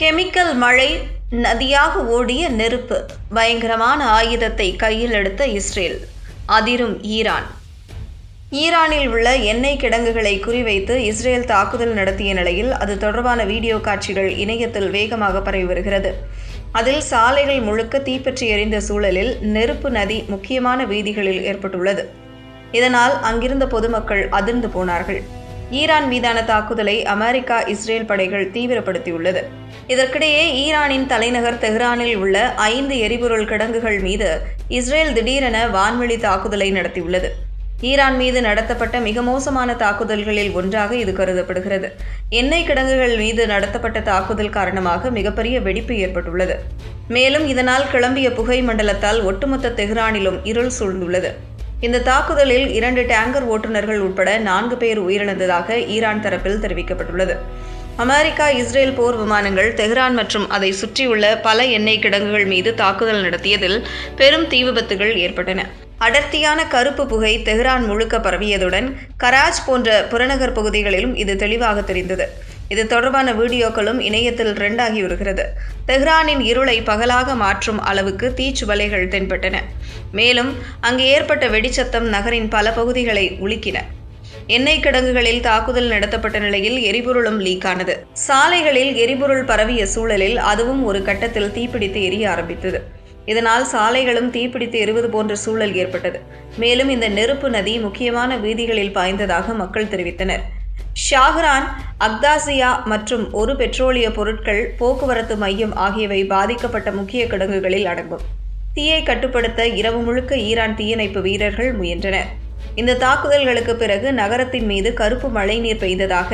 Chemical மழை, நதியாக ஓடிய நெருப்பு, பயங்கரமான ஆயுதத்தை கையில் எடுத்த இஸ்ரேல், அதிரும் ஈரான். ஈரானில் உள்ள எண்ணெய் கிடங்குகளை குறிவைத்து இஸ்ரேல் தாக்குதல் நடத்திய நிலையில் அது தொடர்பான வீடியோ காட்சிகள் இணையத்தில் வேகமாக பரவி வருகிறது. அதில் சாலைகள் முழுக்க தீப்பற்றி எரிந்த சூழலில் நெருப்பு நதி முக்கியமான வீதிகளில் ஏற்பட்டுள்ளது. இதனால் அங்கிருந்த பொதுமக்கள் அதிர்ந்து போனார்கள். ஈரான் மீதான தாக்குதலை அமெரிக்கா, இஸ்ரேல் படைகள் தீவிரப்படுத்தியுள்ளது. இதற்கிடையே ஈரானின் தலைநகர் தெஹ்ரானில் உள்ள 5 எரிபொருள் கிடங்குகள் மீது இஸ்ரேல் திடீரென வான்வெளி தாக்குதலை நடத்தியுள்ளது. ஈரான் மீது நடத்தப்பட்ட மிக மோசமான தாக்குதல்களில் ஒன்றாக இது கருதப்படுகிறது. எண்ணெய் கிடங்குகள் மீது நடத்தப்பட்ட தாக்குதல் காரணமாக மிகப்பெரிய வெடிப்பு ஏற்பட்டுள்ளது. மேலும் இதனால் கிளம்பிய புகை மண்டலத்தால் ஒட்டுமொத்த தெஹ்ரானிலும் இருள் சூழ்ந்துள்ளது. இந்த தாக்குதலில் 2 டேங்கர் ஓட்டுநர்கள் உட்பட 4 பேர் உயிரிழந்ததாக ஈரான் தரப்பில் தெரிவிக்கப்பட்டுள்ளது. அமெரிக்கா, இஸ்ரேல் போர் விமானங்கள் தெஹ்ரான் மற்றும் அதை சுற்றியுள்ள பல எண்ணெய் கிடங்குகள் மீது தாக்குதல் நடத்தியதில் பெரும் தீ விபத்துகள் ஏற்பட்டன. அடர்த்தியான கருப்பு புகை தெஹ்ரான் முழுக்க பரவியதுடன் கராச் போன்ற புறநகர் பகுதிகளிலும் இது தெளிவாக தெரிந்தது. இது தொடர்பான வீடியோக்களும் இணையத்தில் ட்ரெண்டாகி வருகிறது. தெஹ்ரானின் இருளை பகலாக மாற்றும் அளவுக்கு தீச்சுவலைகள் தென்பட்டன. மேலும் அங்கு ஏற்பட்ட வெடிச்சத்தம் நகரின் பல பகுதிகளை உலுக்கின. எண்ணெய் கிடங்குகளில் தாக்குதல் நடத்தப்பட்ட நிலையில் எரிபொருளும் லீக் ஆனது. சாலைகளில் எரிபொருள் பரவிய சூழலில் அதுவும் ஒரு கட்டத்தில் தீப்பிடித்து எரிய ஆரம்பித்தது. இதனால் சாலைகளும் தீப்பிடித்து எரிவது போன்ற சூழல் ஏற்பட்டது. மேலும் இந்த நெருப்பு நதி முக்கியமான வீதிகளில் பாய்ந்ததாக மக்கள் தெரிவித்தனர். ஷாஹ்ரான், அக்தாசியா மற்றும் ஒரு பெட்ரோலிய பொருட்கள் போக்குவரத்து மையம் ஆகியவை பாதிக்கப்பட்ட முக்கிய கிடங்குகளில் அடங்கும். தீயை கட்டுப்படுத்த இரவு முழுக்க ஈரான் தீயணைப்பு வீரர்கள் முயன்றனர். இந்த தாக்குதல்களுக்கு பிறகு நகரத்தின் மீது கருப்பு மழைநீர் பெய்ததாக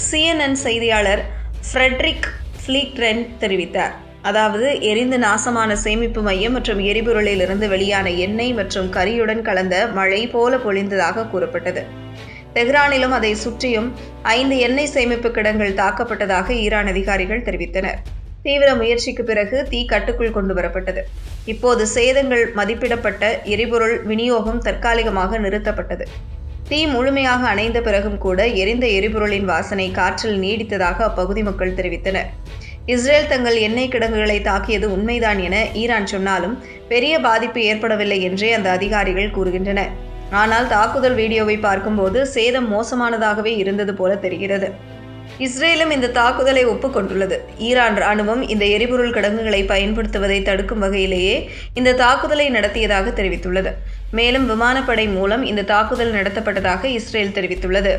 CNN செய்தியாளர் ஃப்ரெட்ரிக் ஃப்ளீக்ட்ரென் தெரிவித்தார். அதாவது எரிந்து நாசமான சேமிப்பு மையம் மற்றும் எரிபொருளில் இருந்து வெளியான எண்ணெய் மற்றும் கரியுடன் கலந்த மழை போல பொழிந்ததாக கூறப்பட்டது. தெஹ்ரானிலும் அதை சுற்றியும் 5 எண்ணெய் சேமிப்பு கிடங்குகள் தாக்கப்பட்டதாக ஈரான் அதிகாரிகள் தெரிவித்தனர். தீவிர முயற்சிக்கு பிறகு தீ கட்டுக்குள் கொண்டு வரப்பட்டது. இப்போது சேதங்கள் மதிப்பிடப்பட்ட எரிபொருள் விநியோகம் தற்காலிகமாக நிறுத்தப்பட்டது. தீ முழுமையாக அணைந்த பிறகும் கூட எரிந்த எரிபொருளின் வாசனை காற்றில் நீடித்ததாக அப்பகுதி மக்கள் தெரிவித்தனர். இஸ்ரேல் தங்கள் எண்ணெய் கிடங்குகளை தாக்கியது உண்மைதான் என ஈரான் சொன்னாலும் பெரிய பாதிப்பு ஏற்படவில்லை என்றே அந்த அதிகாரிகள் கூறுகின்றனர். ஆனால் தாக்குதல் வீடியோவை பார்க்கும்போது சேதம் மோசமானதாகவே இருந்தது போல தெரிகிறது. இஸ்ரேலும் இந்த தாக்குதலை ஒப்புக்கொண்டுள்ளது. ஈரான் ராணுவம் இந்த எரிபொருள் கிடங்குகளை பயன்படுத்துவதை தடுக்கும் வகையிலேயே இந்த தாக்குதலை நடத்தியதாக தெரிவித்துள்ளது. மேலும் விமானப்படை மூலம் இந்த தாக்குதல் நடத்தப்பட்டதாக இஸ்ரேல் தெரிவித்துள்ளது.